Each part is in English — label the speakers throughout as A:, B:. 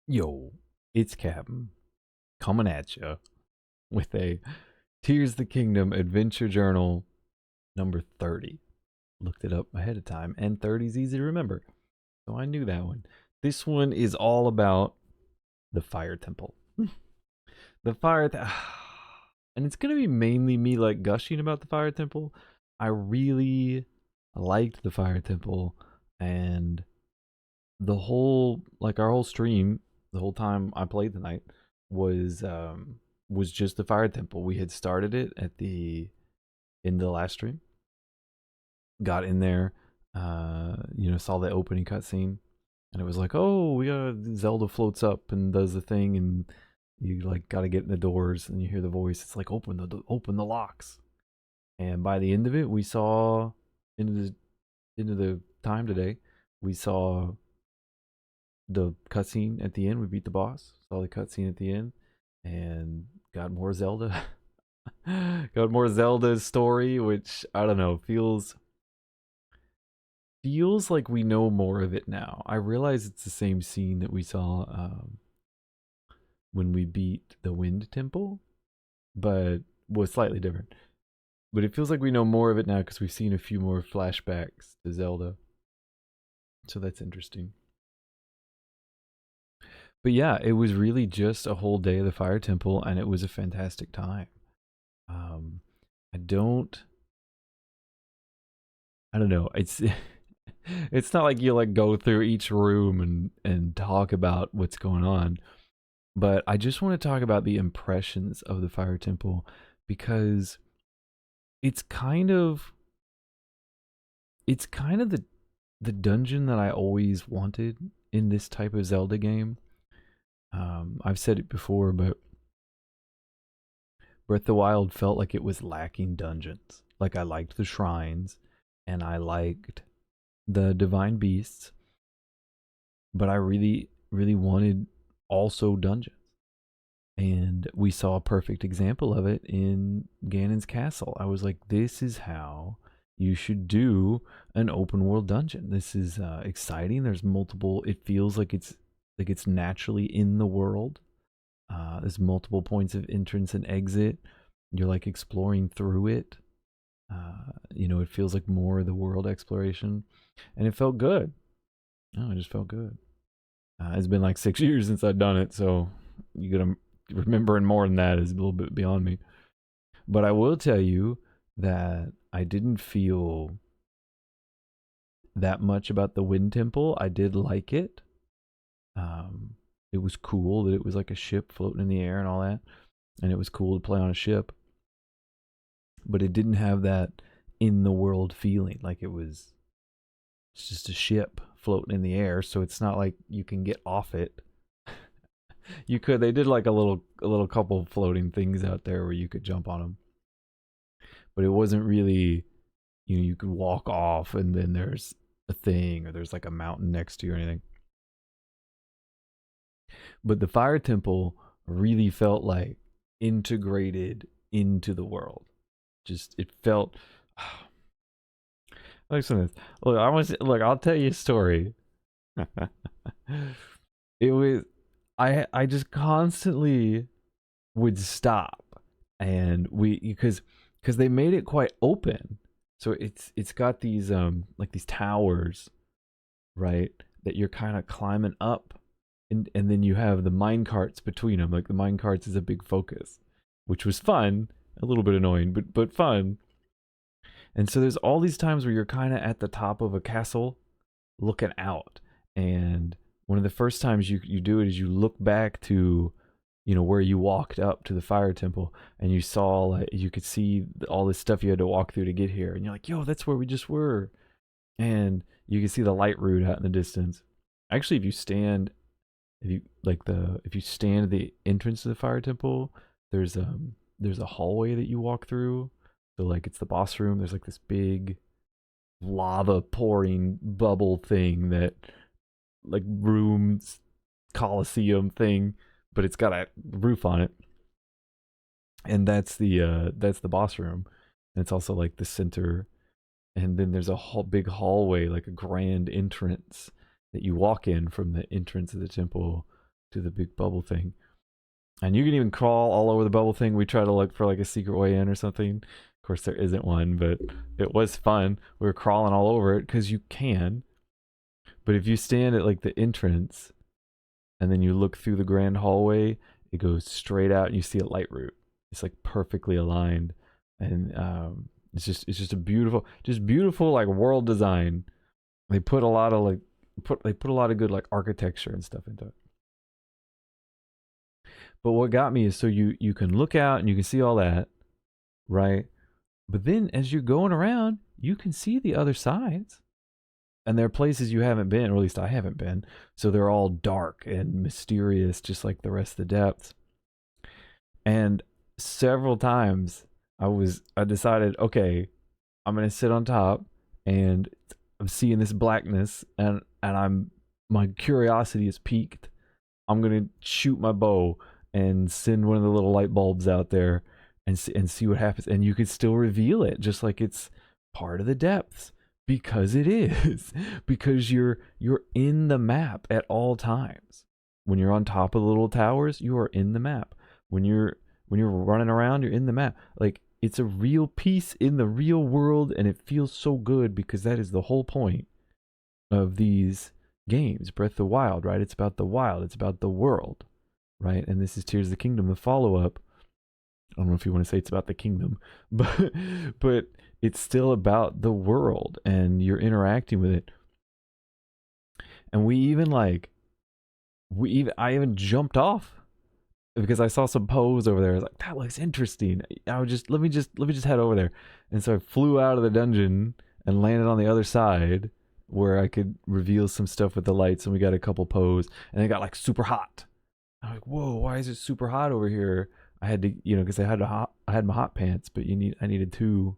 A: Yo, it's Captain coming at you with a Tears of the Kingdom Adventure Journal number 30. Looked it up ahead of time, and 30 is easy to remember, so I knew that one. This one is all about the Fire Temple. The Fire and it's gonna be mainly me like gushing about the Fire Temple. I really liked the Fire Temple, and the whole our whole stream, the whole time I played tonight was just the Fire Temple. We had started it at the in the last stream, got in there, saw the opening cutscene, and it was like, oh, we got Zelda floats up and does the thing, and you like got to get in the doors, and you hear the voice. It's like open the locks, and by the end of it, we saw into the time today, we saw the cutscene at the end. We beat the boss. Saw the cutscene at the end, and got more Zelda. Got more Zelda's story, which I don't know feels like we know more of it now. I realize it's the same scene that we saw when we beat the Wind Temple, but was slightly different. But it feels like we know more of it now because we've seen a few more flashbacks to Zelda. So that's interesting. But yeah, it was really just a whole day of the Fire Temple, and it was a fantastic time. Um, I don't, I don't know. It's not like you like go through each room and talk about what's going on, but I just want to talk about the impressions of the Fire Temple because it's kind of it's kind of the dungeon that I always wanted in this type of Zelda game. I've said it before, but Breath of the Wild felt like it was lacking dungeons. Like I liked the shrines and I liked the divine beasts, but I really, really wanted also dungeons. And we saw a perfect example of it in Ganon's castle. I was like, this is how you should do an open world dungeon. This is exciting. There's multiple, it feels like it's naturally in the world. There's multiple points of entrance and exit. You're like exploring through it. It feels like more of the world exploration, and it felt good. Oh, it just felt good. It's been like 6 years since I've done it, so you gotta remembering more than that is a little bit beyond me. But I will tell you that I didn't feel that much about the Wind Temple. I did like it. Um, it was cool that it was like a ship floating in the air and all that, and it was cool to play on a ship. But it didn't have that in the world feeling. Like it's just a ship floating in the air, so it's not like you can get off it. They did like a little couple floating things out there where you could jump on them, but it wasn't really, you could walk off and then there's a thing or there's like a mountain next to you or anything. But the Fire Temple really felt like integrated into the world. Just it felt. Listen to this. Look. I'll tell you a story. It was I just constantly would stop, and we because they made it quite open, so it's got these like these towers, right, that you're kind of climbing up, and then you have the mine carts between them. Like the mine carts is a big focus, which was fun, a little bit annoying, but fun. And so there's all these times where you're kind of at the top of a castle looking out. And one of the first times you do it is you look back to, where you walked up to the Fire Temple, and you saw, like, you could see all this stuff you had to walk through to get here. And you're like, yo, that's where we just were. And you can see the light route out in the distance. Actually, if you stand at the entrance to the Fire Temple, there's a hallway that you walk through. So like it's the boss room. There's like this big lava pouring bubble thing that like rooms coliseum thing, but it's got a roof on it, and that's the boss room. And it's also like the center, and then there's a big hallway, like a grand entrance that you walk in from the entrance of the temple, to the big bubble thing. And you can even crawl all over the bubble thing. We try to look for like a secret way in or something. Of course, there isn't one, but it was fun. We were crawling all over it because you can. But if you stand at like the entrance and then you look through the grand hallway, it goes straight out and you see a light route. It's like perfectly aligned, and it's just a beautiful like world design. They put a lot of good like architecture and stuff into it. But what got me is so you can look out and you can see all that, right? But then as you're going around, you can see the other sides. And there are places you haven't been, or at least I haven't been. So they're all dark and mysterious, just like the rest of the depths. And several times I decided, okay, I'm gonna sit on top and I'm seeing this blackness and my curiosity is piqued. I'm gonna shoot my bow and send one of the little light bulbs out there and see what happens. And you could still reveal it, just like it's part of the depths, because it is. Because you're in the map at all times. When you're on top of the little towers, you are in the map. When you're running around, you're in the map. Like, it's a real piece in the real world, and it feels so good because that is the whole point of these games. Breath of the Wild, right? It's about the wild. It's about the world, right? And this is Tears of the Kingdom, the follow-up. I don't know if you want to say it's about the kingdom, but it's still about the world, and you're interacting with it. And I even jumped off because I saw some pose over there. I was like, that looks interesting. I would just let me just head over there. And so I flew out of the dungeon and landed on the other side where I could reveal some stuff with the lights, and we got a couple pose, and it got like super hot. I'm like, whoa, why is it super hot over here? I had to, because I had my hot pants, but I needed 2.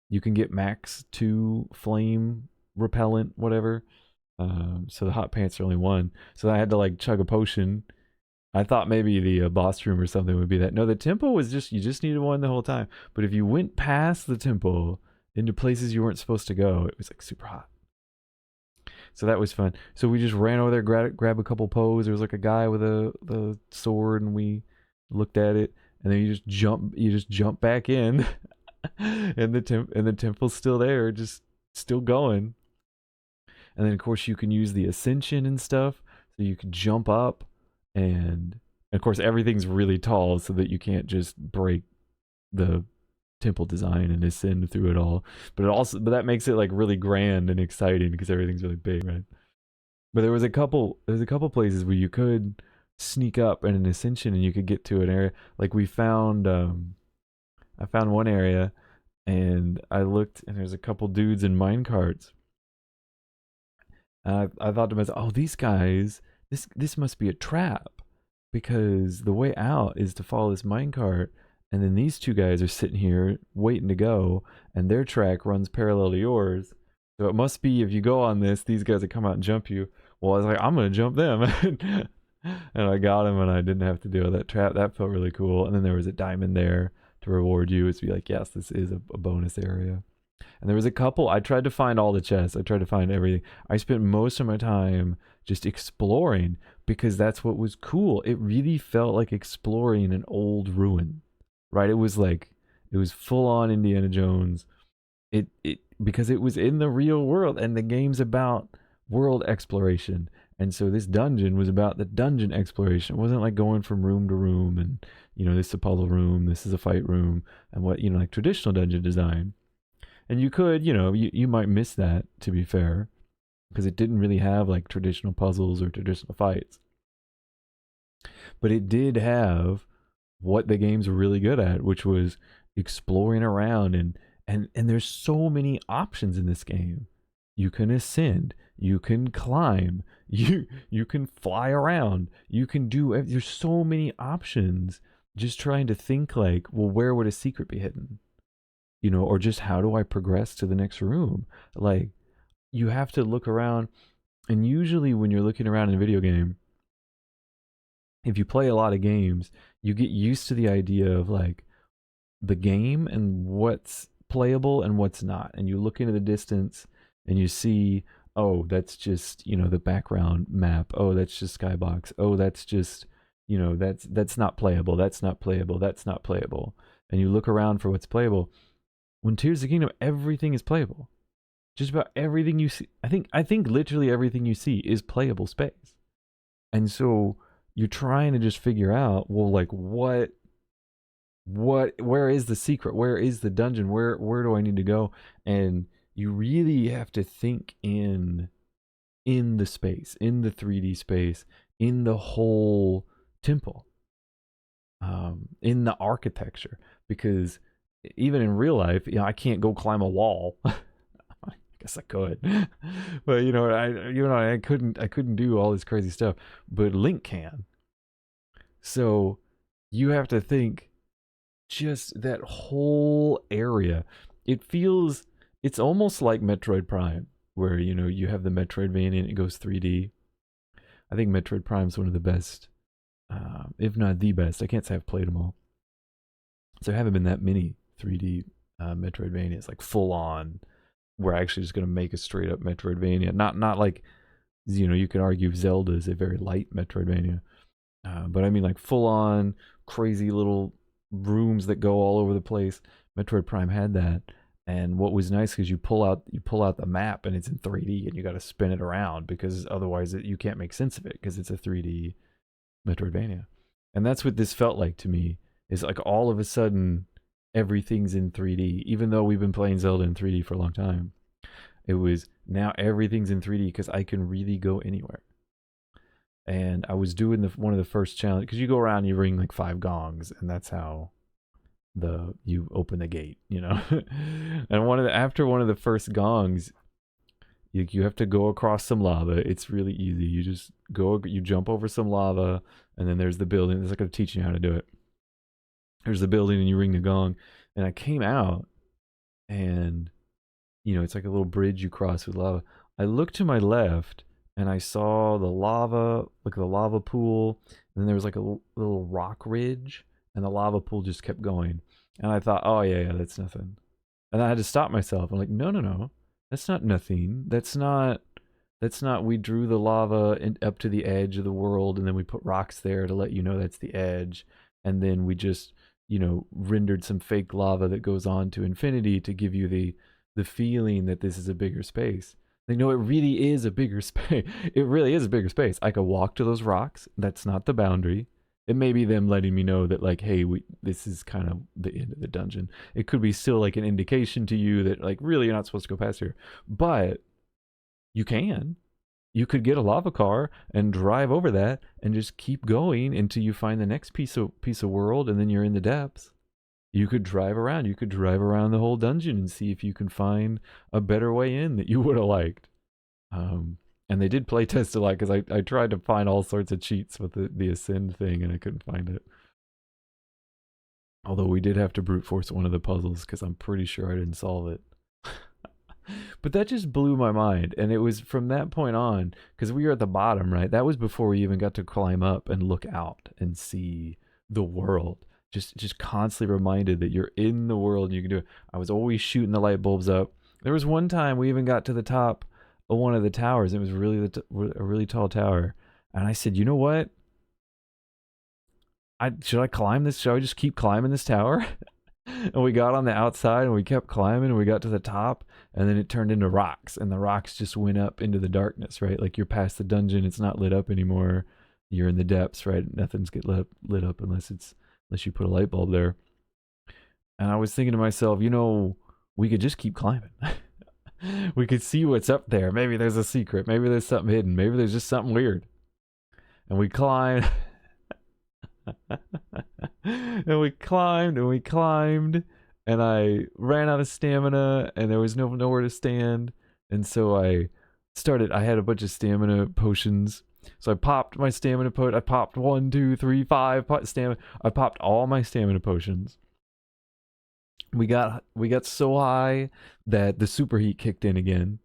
A: You can get max 2 flame repellent, whatever. So the hot pants are only 1. So I had to like chug a potion. I thought maybe the boss room or something would be that. No, the temple was you just needed 1 the whole time. But if you went past the temple into places you weren't supposed to go, it was like super hot. So that was fun. So we just ran over there, grab a couple pose. There was like a guy with the sword, and we looked at it, and then you just jump back in, and the temple's still there, just still going. And then of course you can use the ascension and stuff, so you can jump up, and of course everything's really tall so that you can't just break the temple design and ascend through it all. But that makes it like really grand and exciting because everything's really big, right? But there's a couple places where you could sneak up in an ascension and you could get to an area. Like I found one area, and I looked, and there's a couple dudes in mine carts. And I thought to myself, oh, these guys, this must be a trap, because the way out is to follow this minecart, and then these 2 guys are sitting here waiting to go, and their track runs parallel to yours. So it must be, if you go on this, these guys will come out and jump you. Well, I was like, I'm gonna jump them. And I got him, and I didn't have to deal with that trap. That felt really cool. And then there was a diamond there to reward you. It's be like, yes, this is a bonus area. And there was a couple. I tried to find all the chests. I tried to find everything. I spent most of my time just exploring because that's what was cool. It really felt like exploring an old ruin, right? It was full on Indiana Jones. It because it was in the real world, and the game's about world exploration. And so this dungeon was about the dungeon exploration. It wasn't like going from room to room and, this is a puzzle room, this is a fight room, and what, like traditional dungeon design. And you could, you might miss that, to be fair, because it didn't really have like traditional puzzles or traditional fights. But it did have what the game's really good at, which was exploring around, and there's so many options in this game. You can ascend, you can climb, you can fly around, you can do, there's so many options. Just trying to think like, well, where would a secret be hidden? Or just how do I progress to the next room? Like, you have to look around, and usually when you're looking around in a video game, if you play a lot of games, you get used to the idea of like the game and what's playable and what's not. And you look into the distance and you see, oh, that's just, the background map. Oh, that's just skybox. Oh, that's just, that's not playable. That's not playable. That's not playable. And you look around for what's playable. When Tears of the Kingdom, everything is playable. Just about everything you see. I think literally everything you see is playable space. And so you're trying to just figure out, well, like where is the secret? Where is the dungeon? Where do I need to go? And you really have to think in the space, in the 3D space, in the whole temple, in the architecture, because even in real life, I can't go climb a wall. I guess I could, but I couldn't do all this crazy stuff. But Link can. So you have to think just that whole area. It's almost like Metroid Prime, where you have the Metroidvania and it goes 3D. I think Metroid Prime is one of the best, if not the best. I can't say I've played them all. So there haven't been that many 3D Metroidvanias, like full on. We're actually just gonna make a straight up Metroidvania. Not like you could argue Zelda is a very light Metroidvania, but I mean like full on crazy little rooms that go all over the place. Metroid Prime had that, and what was nice is you pull out the map and it's in 3D and you got to spin it around because otherwise you can't make sense of it because it's a 3D Metroidvania. And that's what this felt like to me. Is like all of a sudden everything's in 3D, even though we've been playing Zelda in 3D for a long time. It was now everything's in 3D because I can really go anywhere. And I was doing one of the first challenge because you go around, you ring like 5 gongs, and that's how you open the gate, And after one of the first gongs, you have to go across some lava. It's really easy. You just you jump over some lava, and then there's the building. It's like I'm teaching you how to do it. There's the building, and you ring the gong. And I came out, and it's like a little bridge you cross with lava. I looked to my left, and I saw the lava, like the lava pool, and then there was like a little rock ridge, and the lava pool just kept going. And I thought, oh yeah, that's nothing. And I had to stop myself. I'm like, no, that's not nothing. That's not. We drew the lava up to the edge of the world, and then we put rocks there to let you know that's the edge, and then we just rendered some fake lava that goes on to infinity to give you the feeling that this is a bigger space. Like, no, it really is a bigger space. It really is a bigger space. I could walk to those rocks. That's not the boundary. It may be them letting me know that, like, hey, this is kind of the end of the dungeon. It could be still like an indication to you that, like, really you're not supposed to go past here. But you can. You could get a lava car and drive over that and just keep going until you find the next piece of world, and then you're in the depths. You could drive around. You could drive around the whole dungeon and see if you can find a better way in that you would have liked. And they did play test a lot because I tried to find all sorts of cheats with the ascend thing and I couldn't find it. Although we did have to brute force one of the puzzles because I'm pretty sure I didn't solve it. But that just blew my mind. And it was from that point on, because we were at the bottom, right? That was before we even got to climb up and look out and see the world. Just constantly reminded that you're in the world and you can do it. I was always shooting the light bulbs up. There was one time we even got to the top of one of the towers. It was really a really tall tower. And I said, you know what? Should I climb this? Should I just keep climbing this tower? And we got on the outside and we kept climbing and we got to the top, and then it turned into rocks, and the rocks just went up into the darkness, right? Like you're past the dungeon, it's not lit up anymore. You're in the depths, right? Nothing's get lit up unless you put a light bulb there. And I was thinking to myself, we could just keep climbing. We could see what's up there. Maybe there's a secret. Maybe there's something hidden. Maybe there's just something weird. And we climbed. And we climbed and we climbed, and I ran out of stamina and there was nowhere to stand. And so I had a bunch of stamina potions. So I popped my stamina potion. I popped 1, 2, 3, 5 stamina. I popped all my stamina potions. We got so high that the superheat kicked in again.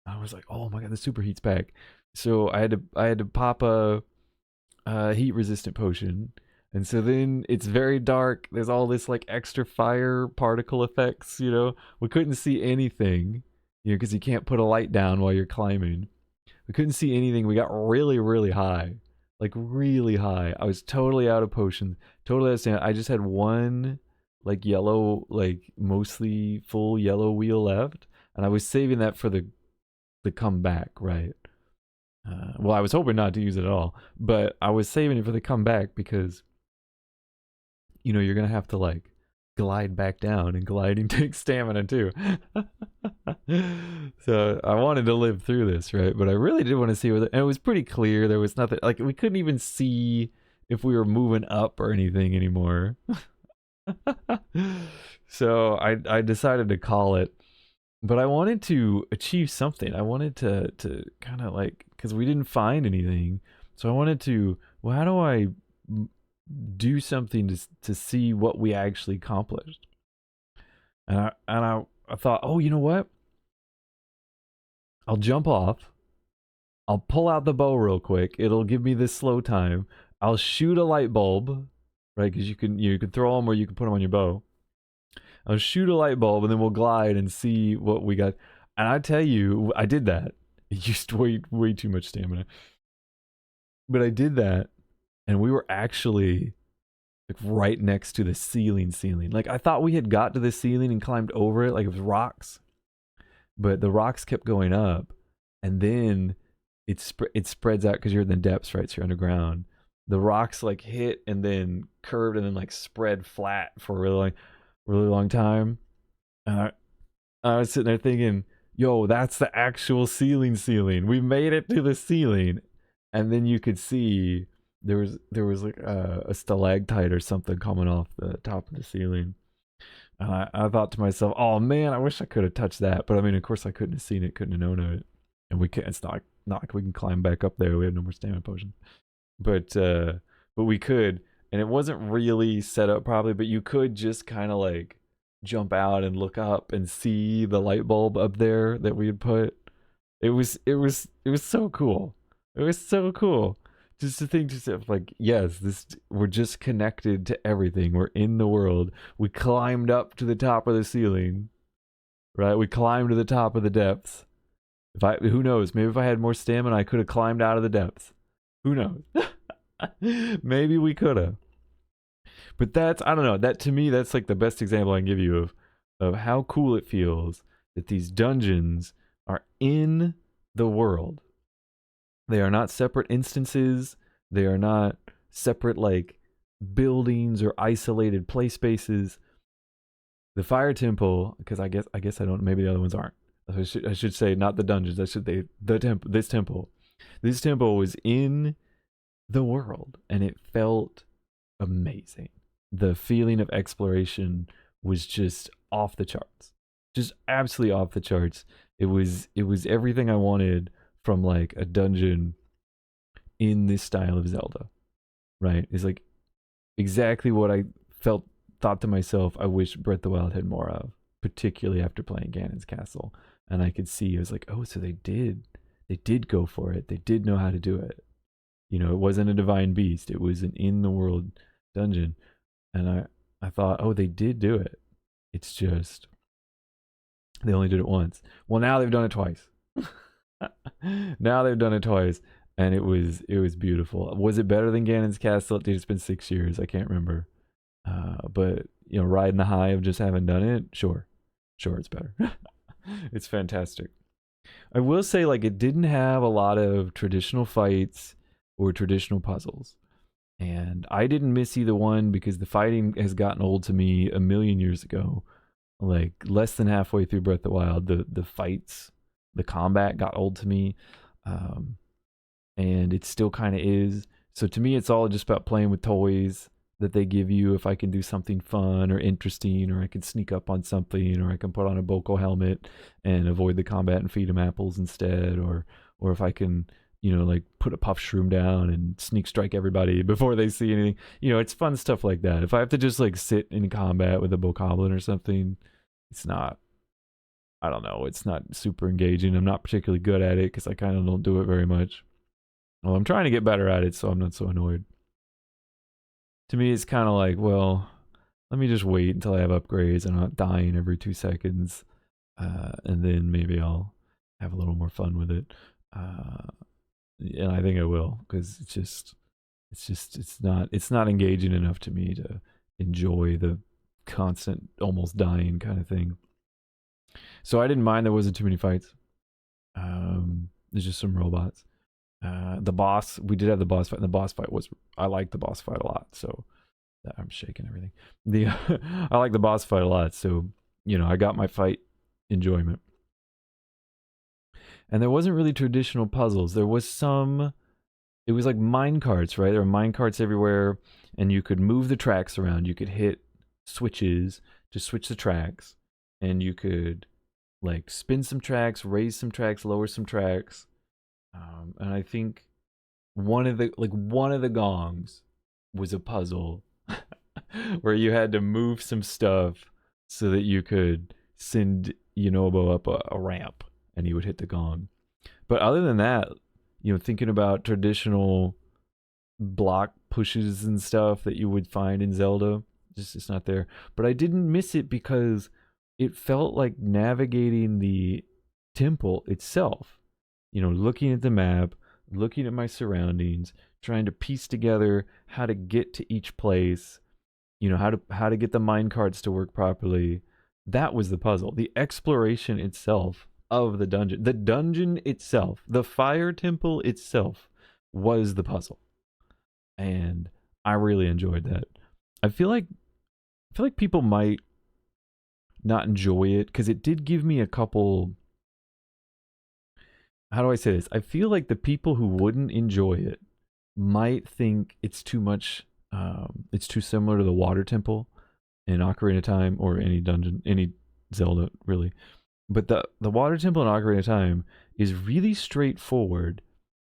A: I was like, oh my god, the superheat's back. So I had to pop a heat resistant potion. And so then it's very dark. There's all this like extra fire particle effects, We couldn't see anything. You know, because you can't put a light down while you're climbing. We couldn't see anything. We got really, really high. Like really high. I was totally out of potions. Totally out of stamina. I just had one like yellow, like mostly full yellow wheel left. And I was saving that for the comeback, right? Well, I was hoping not to use it at all, but I was saving it for the comeback because you're gonna have to like glide back down, and gliding takes stamina too. So I wanted to live through this, right? But I really did want to see and it was pretty clear there was nothing, like we couldn't even see if we were moving up or anything anymore. So I decided to call it, but I wanted to achieve something. I wanted to kind of like, because we didn't find anything, so I wanted to. Well, how do I do something to see what we actually accomplished? And I thought, oh, you know what? I'll jump off. I'll pull out the bow real quick. It'll give me this slow time. I'll shoot a light bulb, right? Because you can throw them or you can put them on your bow. I'll shoot a light bulb and then we'll glide and see what we got. And I tell you, I did that. It used way too much stamina, but I did that, and we were actually like right next to the ceiling. Like I thought we had got to the ceiling and climbed over it, like it was rocks, but the rocks kept going up, and then it spreads out because you're in the depths, right? So you're underground. The rocks like hit and then curved and then like spread flat for a really long time. And I was sitting there thinking, yo, that's the actual ceiling. We made it to the ceiling. And then you could see there was like a stalactite or something coming off the top of the ceiling. And I thought to myself, oh man, I wish I could have touched that. But I mean, of course I couldn't have seen it, couldn't have known of it. And we can't, it's not like we can climb back up there. We have no more stamina potions. But we could, and it wasn't really set up properly, but you could just kind of like jump out and look up and see the light bulb up there that we had put. It was so cool. It was so cool. Just to think, like, yes, we're just connected to everything. We're in the world. We climbed up to the top of the ceiling, right? We climbed to the top of the depths. Who knows? Maybe if I had more stamina, I could have climbed out of the depths. Who knows? Maybe we could have. But I don't know. That to me, that's like the best example I can give you of how cool it feels that these dungeons are in the world. They are not separate instances. They are not separate like buildings or isolated play spaces. The Fire Temple, because I guess I don't. Maybe the other ones aren't. I should say not the dungeons. I should say the temple. This temple. This temple was in the world, and it felt amazing. The feeling of exploration was just off the charts. Just absolutely off the charts. It was everything I wanted from like a dungeon in this style of Zelda. Right? It's like exactly what I thought to myself I wish Breath of the Wild had more of, particularly after playing Ganon's Castle. And I could see, I was like, oh, so they did go for it. They did know how to do it. You know, it wasn't a divine beast. It was an in the world dungeon. And I thought, oh, they did do it. It's just they only did it once. Well, now they've done it twice. Now they've done it twice, and it was beautiful. Was it better than Ganon's Castle? Dude, it's been 6 years. I can't remember. But you know, riding the high of just having done it, sure, it's better. It's fantastic. I will say, like, it didn't have a lot of traditional fights or traditional puzzles. And I didn't miss either one because the fighting has gotten old to me a million years ago. Like, less than halfway through Breath of the Wild, the fights, the combat got old to me. And it still kind of is. So to me, it's all just about playing with toys that they give you. If I can do something fun or interesting, or I can sneak up on something, or I can put on a Boko helmet and avoid the combat and feed them apples instead, or if I can, you know, like put a puff shroom down and sneak strike everybody before they see anything. You know, it's fun stuff like that. If I have to just like sit in combat with a bokoblin or something, it's not, I don't know, it's not super engaging. I'm not particularly good at it because I kind of don't do it very much. Well, I'm trying to get better at it, so I'm not so annoyed. To me, it's kind of like, well, let me just wait until I have upgrades and I'm not dying every 2 seconds. and then maybe I'll have a little more fun with it. Uh, and I think I will, because it's not engaging enough to me to enjoy the constant almost dying kind of thing. So I didn't mind there wasn't too many fights. There's just some robots. The boss, we did have the boss fight, and the boss fight was, I liked the boss fight a lot. So I'm shaking everything. The I like the boss fight a lot. So I got my fight enjoyment. And there wasn't really traditional puzzles. There was some. It was like mine carts, right? There were mine carts everywhere, and you could move the tracks around. You could hit switches to switch the tracks, and you could like spin some tracks, raise some tracks, lower some tracks. And I think one of the gongs was a puzzle where you had to move some stuff so that you could send Yunobo up a ramp, and he would hit the gong. But other than that, thinking about traditional block pushes and stuff that you would find in Zelda, just it's not there. But I didn't miss it because it felt like navigating the temple itself. Looking at the map, looking at my surroundings, trying to piece together how to get to each place, how to get the mine carts to work properly. That was the puzzle. The exploration itself of the dungeon itself, the fire temple itself was the puzzle. And I really enjoyed that. I feel like people might not enjoy it because it did give me a couple. How do I say this? I feel like the people who wouldn't enjoy it might think it's too much. It's too similar to the water temple in Ocarina of Time, or any dungeon, any Zelda really. But the water temple in Ocarina of Time is really straightforward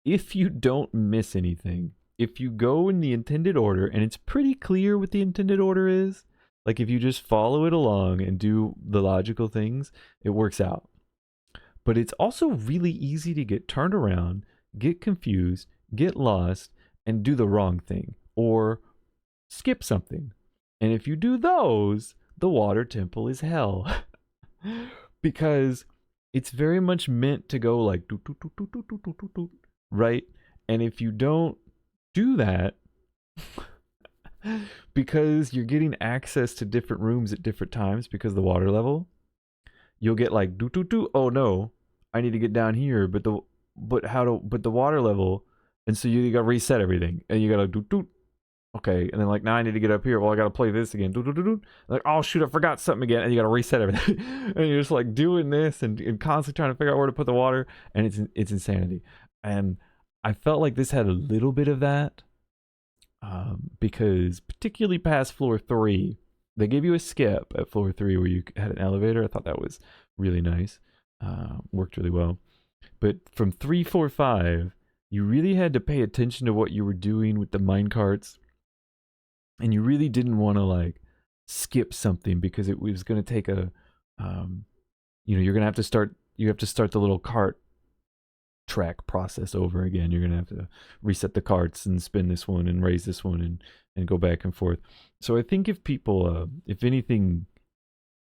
A: if you don't miss anything. If you go in the intended order, and it's pretty clear what the intended order is, like if you just follow it along and do the logical things, it works out. But it's also really easy to get turned around, get confused, get lost, and do the wrong thing, or skip something. And if you do those, the water temple is hell. Because it's very much meant to go like right? And if you don't do that, because you're getting access to different rooms at different times because of the water level, you'll get like oh no, I need to get down here, but the water level, and so you gotta reset everything, and you gotta do okay, and then like now I need to get up here. Well, I gotta play this again. Like, oh shoot, I forgot something again, and you gotta reset everything. And you're just like doing this and constantly trying to figure out where to put the water, and it's insanity. And I felt like this had a little bit of that, because particularly past floor 3, they gave you a skip at floor 3 where you had an elevator. I thought that was really nice, worked really well. But from 3, 4, 5, you really had to pay attention to what you were doing with the minecarts, and you really didn't want to like skip something because it was going to take a you're going to have to start the little cart track process over again. You're going to have to reset the carts and spin this one and raise this one and go back and forth. So I think if people if anything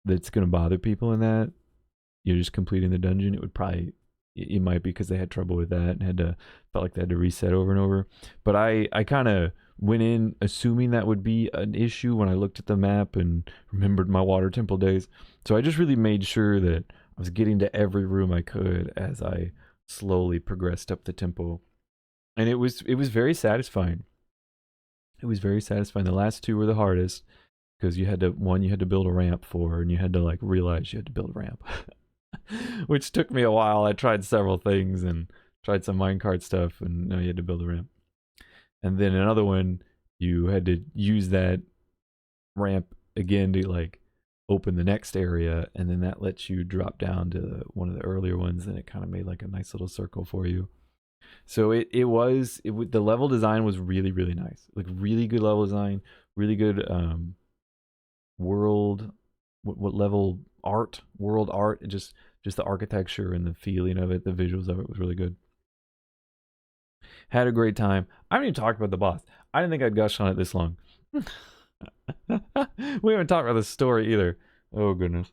A: that's going to bother people in that, you're just completing the dungeon, it might be because they had trouble with that and felt like they had to reset over and over. But I kind of went in assuming that would be an issue when I looked at the map and remembered my water temple days. So I just really made sure that I was getting to every room I could as I slowly progressed up the temple. And it was very satisfying. It was very satisfying. The last 2 were the hardest because you had to build a ramp for, and you had to like realize you had to build a ramp. Which took me a while. I tried several things and tried some minecart stuff, and now you had to build a ramp. And then another one, you had to use that ramp again to like open the next area, and then that lets you drop down to one of the earlier ones, and it kind of made like a nice little circle for you. So the level design was really, really nice. Like really good level design, really good world, what level art, world art, just the architecture and the feeling of it, the visuals of it was really good. Had a great time. I haven't even talked about the boss. I didn't think I'd gush on it this long. We haven't talked about the story either. Oh goodness.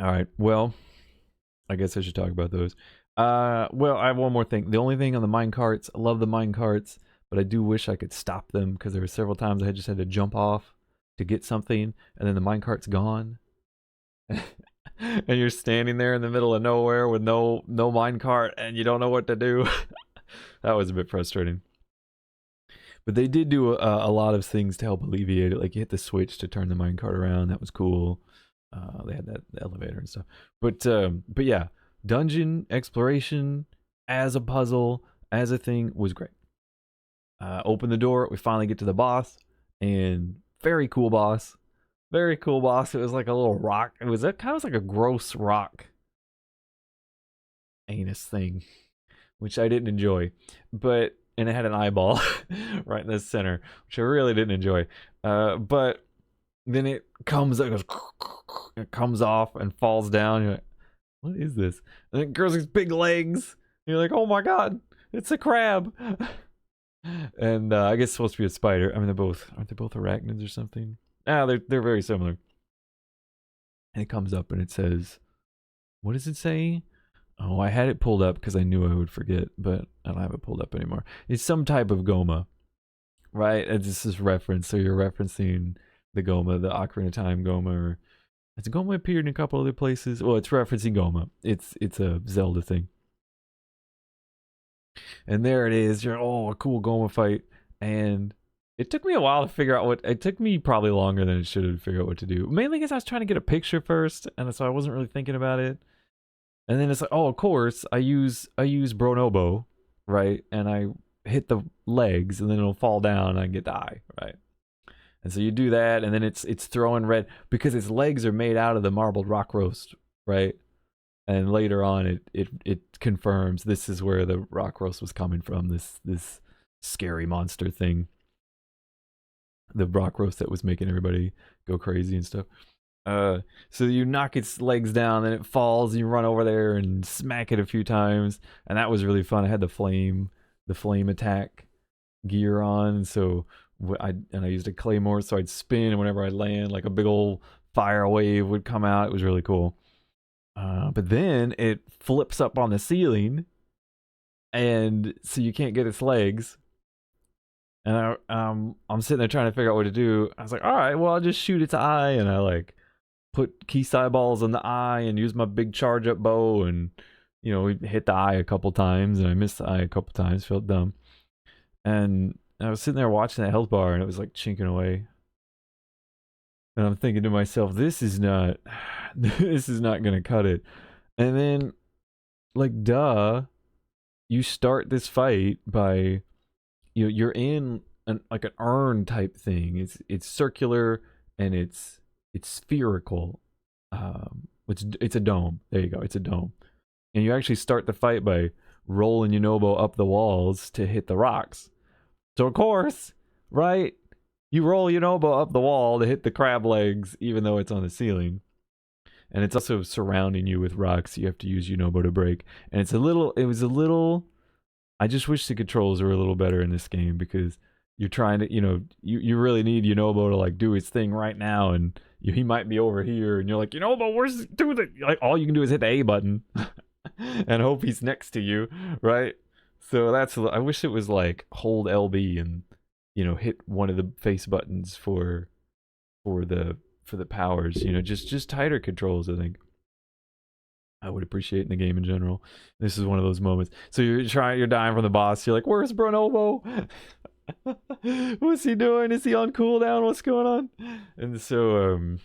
A: All right. Well, I guess I should talk about those. Well, I have one more thing. The only thing on the mine carts, I love the mine carts, but I do wish I could stop them because there were several times I just had to jump off to get something, and then the mine cart's gone, and you're standing there in the middle of nowhere with no mine cart, and you don't know what to do. That was a bit frustrating. But they did do a lot of things to help alleviate it. Like you hit the switch to turn the mine cart around. That was cool. They had that elevator and stuff. But yeah, dungeon exploration as a puzzle, as a thing was great. Open the door. We finally get to the boss, and very cool boss. Very cool boss. It was like a little rock. It was kind of like a gross rock anus thing, which I didn't enjoy. But and it had an eyeball right in the center, which I really didn't enjoy. But then it comes, it comes off and falls down. You're like, what is this? And it grows these big legs. And you're like, oh my god, it's a crab. And I guess it's supposed to be a spider. I mean, aren't they both arachnids or something? They're very similar. And it comes up and it says, what does it say? Oh, I had it pulled up because I knew I would forget, but I don't have it pulled up anymore. It's some type of Goma, right? And this is reference, so you're referencing the Goma, the Ocarina of Time Goma, or has Goma appeared in a couple other places? Well, it's referencing Goma. It's a Zelda thing. And there it is. You're a cool Goma fight, and it took me a while to figure out what. It took me probably longer than it should have to figure out what to do. Mainly because I was trying to get a picture first, and so I wasn't really thinking about it. And then it's like, oh, of course, I use Bronobo, right? And I hit the legs, and then it'll fall down, and I get die, right? And so you do that, and then it's throwing red because its legs are made out of the marbled rock roast, right? And later on, it confirms this is where the rock roast was coming from. This scary monster thing, the rock roast that was making everybody go crazy and stuff. So you knock its legs down, then it falls, and you run over there and smack it a few times, and that was really fun. I had the flame attack gear on, so I used a claymore, so I'd spin, and whenever I land, like a big old fire wave would come out. It was really cool. But then it flips up on the ceiling, and so you can't get its legs. And I'm sitting there trying to figure out what to do. I was like, all right, well, I'll just shoot its eye, and I like put key eyeballs in the eye and use my big charge up bow, and we hit the eye a couple times, and I missed the eye a couple times, felt dumb. And I was sitting there watching that health bar, and it was like chinking away. And I'm thinking to myself, this is not gonna cut it. And then, like, duh, you start this fight by you're in an urn type thing. It's circular and it's spherical. It's a dome. There you go. It's a dome. And you actually start the fight by rolling Yunobo up the walls to hit the rocks. So of course, right? You roll Yunobo up the wall to hit the crab legs, even though it's on the ceiling. And it's also surrounding you with rocks you have to use Yunobo to break. And it was a little, I just wish the controls were a little better in this game, because you're trying to, you really need Yunobo to like do his thing right now, and he might be over here, and you're like, Yunobo, where's do the, like, all you can do is hit the A button and hope he's next to you, right? So I wish it was like hold LB and hit one of the face buttons for the powers, just tighter controls, I think I would appreciate in the game in general. This is one of those moments. So you're dying from the boss. You're like, where's Bronobo? What's he doing? Is he on cooldown? What's going on? And so,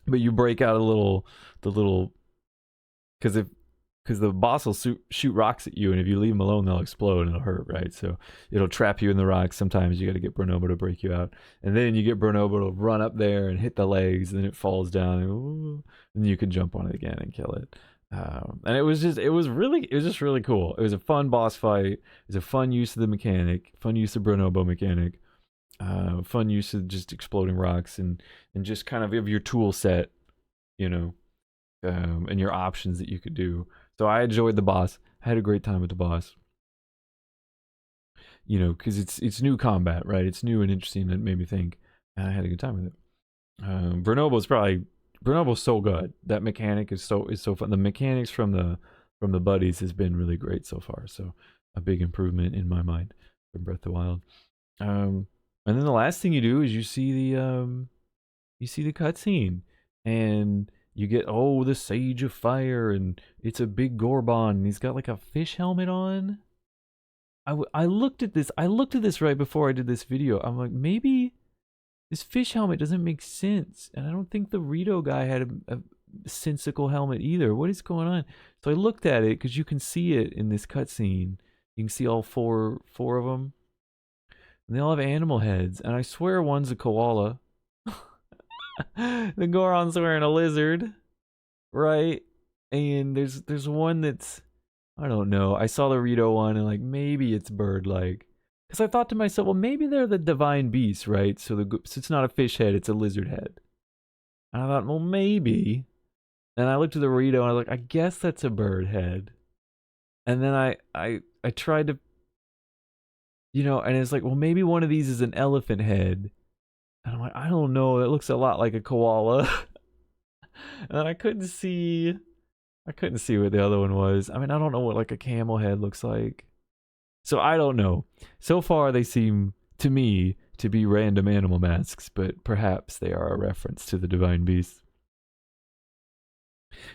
A: but you break out because the boss will shoot rocks at you, and if you leave them alone, they'll explode and it'll hurt, right? So it'll trap you in the rocks. Sometimes you got to get Bronobo to break you out, and then you get Bronobo to run up there and hit the legs, and then it falls down, and then you can jump on it again and kill it. And it was just really cool. It was a fun boss fight. It was a fun use of the mechanic, fun use of Bronobo mechanic, fun use of just exploding rocks, and just kind of your tool set, and your options that you could do. So I enjoyed the boss. I had a great time with the boss. Because it's new combat, right? It's new and interesting. That made me think, and I had a good time with it. Bronobo's probably Grenobble's so good. That mechanic is so fun. The mechanics from the buddies has been really great so far. So a big improvement in my mind from Breath of the Wild. Um, and then the last thing you do is you see the cutscene, and you get the Sage of Fire, and it's a big Gorbon, and he's got like a fish helmet on. I looked at this. I looked at this right before I did this video. I'm like, maybe this fish helmet doesn't make sense, and I don't think the Rito guy had a sensical helmet either. What is going on? So I looked at it because you can see it in this cutscene. You can see all four of them, and they all have animal heads. And I swear one's a koala. The Goron's wearing a lizard, right? And there's one that's, I don't know. I saw the Rito one and like maybe it's bird-like. Because I thought to myself, well, maybe they're the divine beasts, right? So it's not a fish head, it's a lizard head. And I thought, well, maybe. And I looked at the Rito and I was like, I guess that's a bird head. And then I tried to, and it's like, well, maybe one of these is an elephant head. And I'm like, I don't know. That looks a lot like a koala. And then I couldn't see what the other one was. I mean, I don't know what like a camel head looks like. So I don't know. So far, they seem to me to be random animal masks, but perhaps they are a reference to the divine beasts.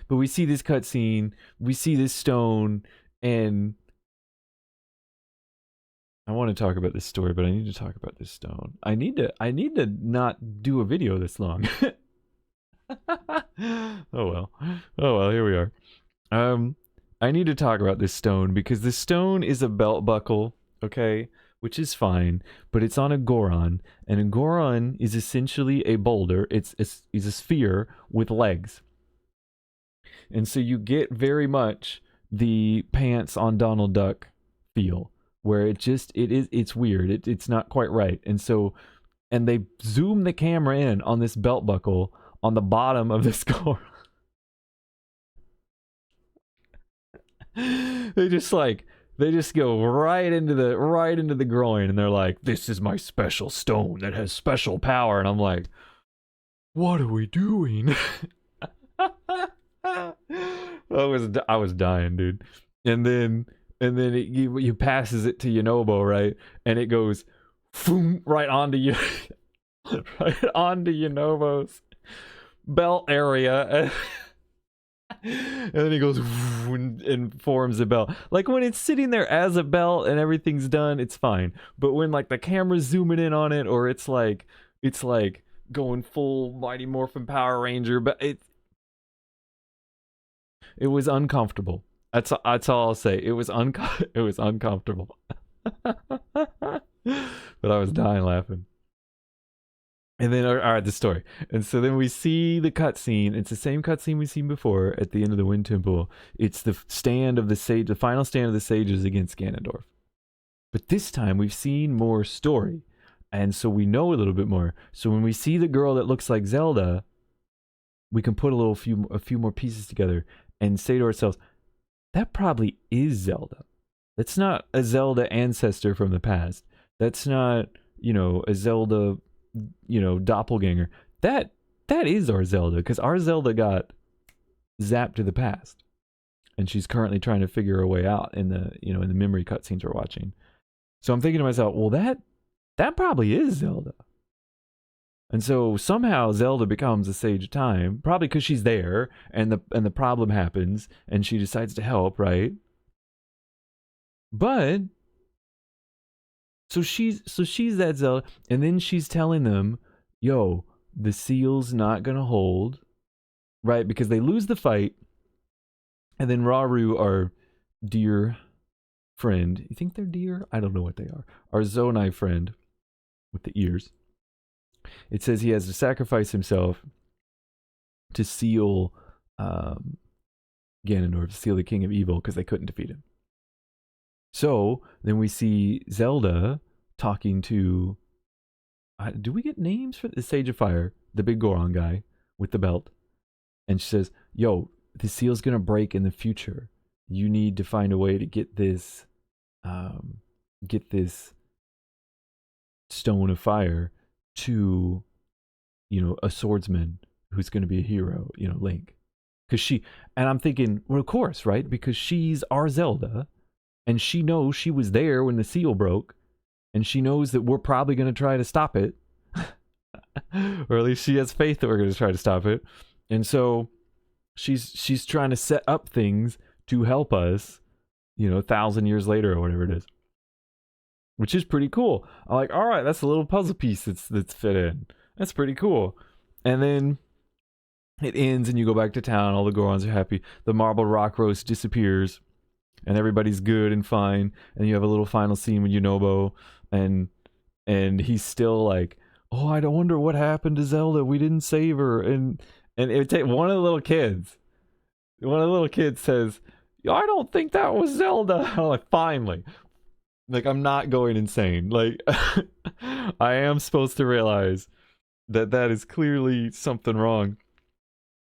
A: But we see this cutscene, we see this stone, and I want to talk about this story, but I need to talk about this stone. I need to not do a video this long. Oh well, here we are. I need to talk about this stone because this stone is a belt buckle, okay, which is fine, but it's on a Goron, and a Goron is essentially a boulder. It's a sphere with legs, and so you get very much the pants on Donald Duck feel, where it's weird. It's not quite right, and they zoom the camera in on this belt buckle on the bottom of this Goron. They just go right into the groin, and they're like, this is my special stone that has special power. And I'm like, what are we doing? I was dying, dude. And then you passes it to Yunobo, right? And it goes boom, right onto you. Right onto Yunobo's belt area. And then he goes and forms a belt. Like when it's sitting there as a belt and everything's done, it's fine. But when like the camera's zooming in on it, or it's like going full Mighty Morphin Power Ranger, but it was uncomfortable. That's all I'll say. It was uncomfortable. But I was dying laughing. And then, all right, the story. And so then we see the cutscene. It's the same cutscene we've seen before at the end of the Wind Temple. It's the stand of the sage, the final stand of the sages against Ganondorf. But this time we've seen more story, and so we know a little bit more. So when we see the girl that looks like Zelda, we can put a few more pieces together and say to ourselves, that probably is Zelda. That's not a Zelda ancestor from the past. That's not, a Zelda, doppelganger. That is our Zelda, because our Zelda got zapped to the past, and she's currently trying to figure her way out in the in the memory cutscenes we're watching. So I'm thinking to myself, well, that probably is Zelda. And so somehow Zelda becomes a Sage of Time, probably because she's there, and the problem happens, and she decides to help, right? But so she's that Zelda, and then she's telling them, yo, the seal's not gonna hold, right? Because they lose the fight, and then Rauru, our dear friend, you think they're deer? I don't know what they are. Our Zonai friend with the ears. It says he has to sacrifice himself to seal Ganondorf, to seal the King of Evil, because they couldn't defeat him. So then we see Zelda talking to, do we get names for the Sage of Fire, the big Goron guy with the belt? And she says, yo, the seal's gonna break in the future. You need to find a way to get this stone of fire to, a swordsman who's going to be a hero, you know, Link. Because and I'm thinking, well, of course, right? Because she's our Zelda, and she knows she was there when the seal broke, and she knows that we're probably going to try to stop it. Or at least she has faith that we're going to try to stop it. And so she's trying to set up things to help us, you know, 1,000 years later or whatever it is. Which is pretty cool. I'm like, all right, that's a little puzzle piece that's fit in. That's pretty cool. And then it ends and you go back to town. All the Gorons are happy. The marble rock roast disappears and everybody's good and fine. And you have a little final scene with Yunobo and he's still like, oh, I don't wonder what happened to Zelda. We didn't save her. And it would take one of the little kids says, I don't think that was Zelda. I'm like, finally. Like, I'm not going insane. Like, I am supposed to realize that is clearly something wrong.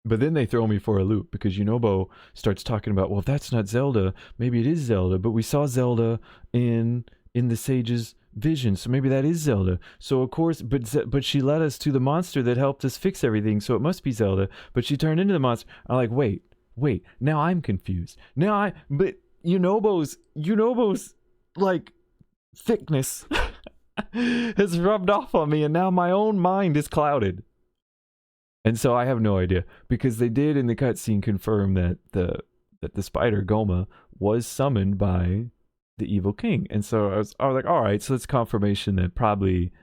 A: But then they throw me for a loop because Yunobo starts talking about, well, if that's not Zelda, maybe it is Zelda. But we saw Zelda in the sage's vision, so maybe that is Zelda. So of course, but she led us to the monster that helped us fix everything, so it must be Zelda. But she turned into the monster. I'm like, wait. Now I'm confused. But Yunobo's like thickness has rubbed off on me, and now my own mind is clouded. And so I have no idea, because they did in the cutscene confirm that the spider Goma was summoned by the evil king. And so I was like, all right, so that's confirmation that probably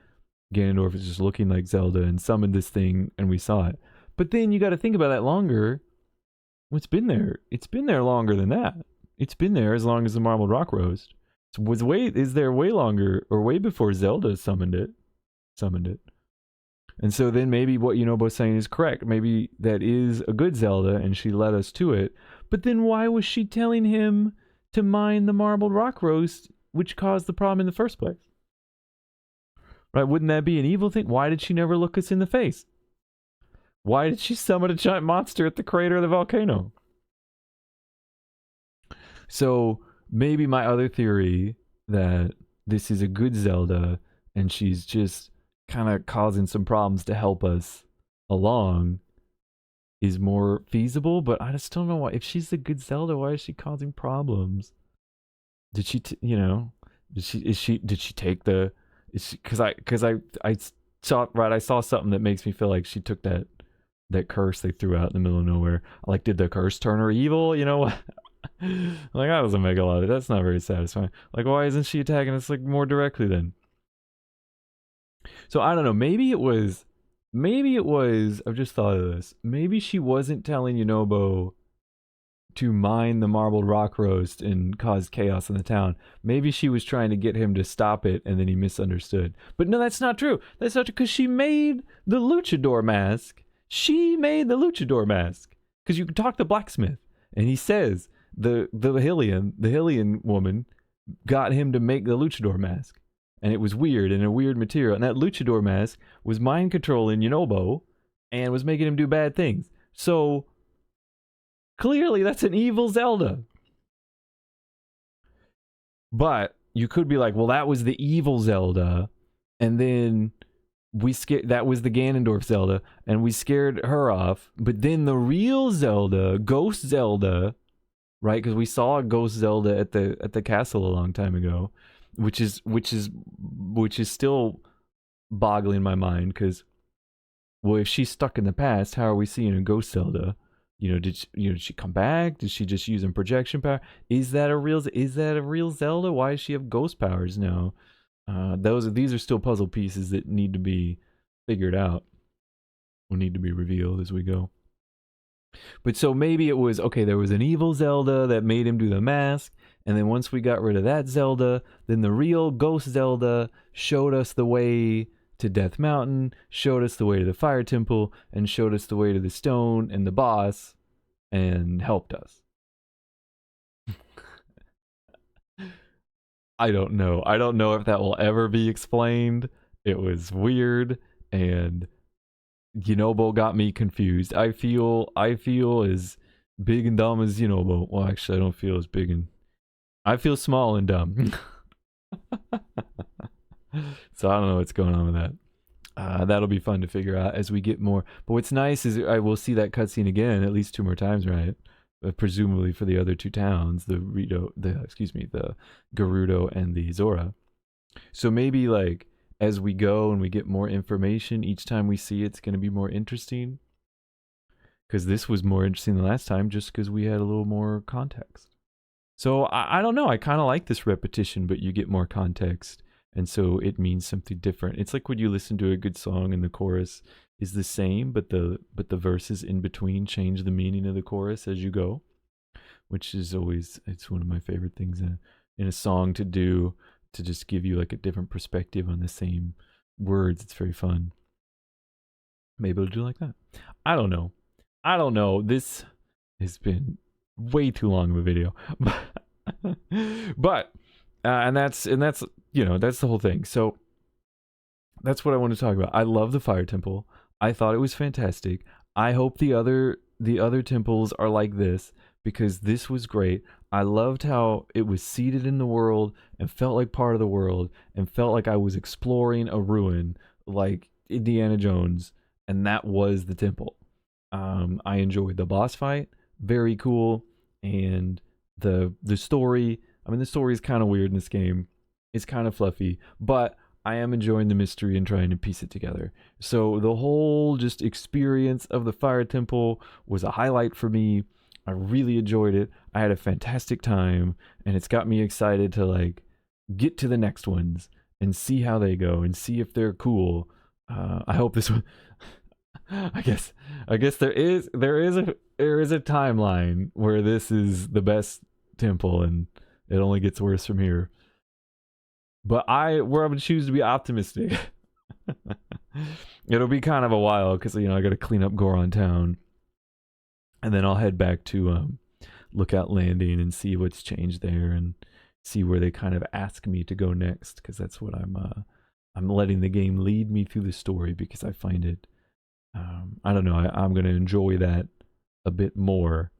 A: Ganondorf is just looking like Zelda and summoned this thing, and we saw it. But then you got to think about that longer. It's been there longer than that. It's been there as long as the Marbled Rock Roast. Is there way longer or way before Zelda summoned it. And so then maybe what Yunobo's saying is correct. Maybe that is a good Zelda and she led us to it. But then why was she telling him to mine the Marbled Rock Roast, which caused the problem in the first place? Right? Wouldn't that be an evil thing? Why did she never look us in the face? Why did she summon a giant monster at the crater of the volcano? So maybe my other theory that this is a good Zelda and she's just kind of causing some problems to help us along is more feasible, but I just don't know why. If she's a good Zelda, why is she causing problems? Did she, did she take the? Because I saw something that makes me feel like she took that curse they threw out in the middle of nowhere. Like, did the curse turn her evil? You know, like that doesn't make a lot of. That's not very satisfying. Like, why isn't she attacking us like more directly then? So I don't know. Maybe it was. I've just thought of this. Maybe she wasn't telling Yunobo to mine the Marbled Rock Roast and cause chaos in the town. Maybe she was trying to get him to stop it, and then he misunderstood. But no, that's not true. That's not true, because she made the luchador mask. Because you can talk to Blacksmith, and he says the Hylian woman got him to make the luchador mask. And it was weird and a weird material. And that luchador mask was mind controlling Yunobo and was making him do bad things. So clearly that's an evil Zelda. But you could be like, well, that was the evil Zelda, and then that was the Ganondorf Zelda, and we scared her off. But then the real Zelda, Ghost Zelda, right? Because we saw a Ghost Zelda at the castle a long time ago. Which is still boggling my mind, because, well, if she's stuck in the past, how are we seeing a Ghost Zelda? Did she come back? Did she just use projection power? Is that a real Zelda? Why does she have ghost powers now? These are still puzzle pieces that need to be figured out. Will need to be revealed as we go. But so maybe it was, okay, there was an evil Zelda that made him do the mask, and then once we got rid of that Zelda, then the real Ghost Zelda showed us the way to Death Mountain, showed us the way to the Fire Temple, and showed us the way to the stone and the boss, and helped us. I don't know. I don't know if that will ever be explained. It was weird, and Yunobo got me confused. I feel as big and dumb as Yunobo. Well, actually, I don't feel as big and... I feel small and dumb. So I don't know what's going on with that. That'll be fun to figure out as we get more. But what's nice is I will see that cutscene again at least 2 more times, right? Presumably for the other 2 towns, the the Gerudo and the Zora. So maybe like as we go and we get more information each time we see it's going to be more interesting. Because this was more interesting than last time, just because we had a little more context. So I don't know. I kind of like this repetition, but you get more context, and so it means something different. It's like when you listen to a good song and the chorus is the same, but the verses in between change the meaning of the chorus as you go, which is always, it's one of my favorite things in a song to do, to just give you like a different perspective on the same words. It's very fun. Maybe I'll do like that. I don't know. This has been way too long of a video, but and that's you know, that's the whole thing. So that's what I want to talk about. I love the fire temple. I thought it was fantastic. I hope the other temples are like this, because this was great. I loved how it was seated in the world and felt like part of the world and felt like I was exploring a ruin like Indiana Jones, and that was the temple. I enjoyed the boss fight, very cool, and the story. I mean, the story is kind of weird in this game. It's kind of fluffy, but I am enjoying the mystery and trying to piece it together. So the whole just experience of the Fire Temple was a highlight for me. I really enjoyed it. I had a fantastic time, and it's got me excited to like get to the next ones and see how they go and see if they're cool. I hope this one. I guess there is a timeline where this is the best temple and it only gets worse from here. But I'm gonna choose to be optimistic. It'll be kind of a while because I got to clean up Goron Town, and then I'll head back to Lookout Landing and see what's changed there and see where they kind of ask me to go next, because that's what I'm letting the game lead me through the story, because I find it. I don't know. I'm going to enjoy that a bit more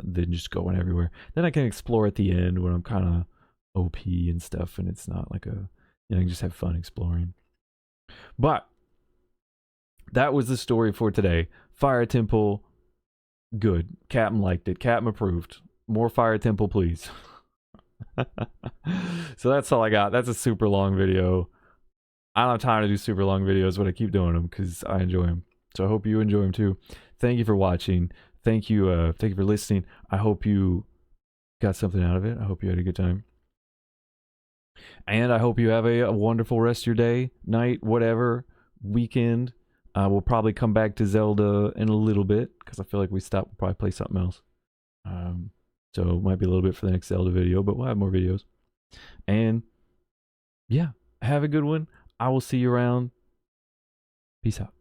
A: than just going everywhere. Then I can explore at the end when I'm kind of OP and stuff, and it's not like I can just have fun exploring. But that was the story for today. Fire Temple, good. Captain liked it. Captain approved. More Fire Temple, please. So that's all I got. That's a super long video. I don't have time to do super long videos, but I keep doing them because I enjoy them. So I hope you enjoy them too. Thank you for watching. Thank you for listening. I hope you got something out of it. I hope you had a good time. And I hope you have a wonderful rest of your day, night, whatever, weekend. We'll probably come back to Zelda in a little bit, because I feel like we stopped. We'll probably play something else. So it might be a little bit for the next Zelda video, but we'll have more videos. And yeah, have a good one. I will see you around. Peace out.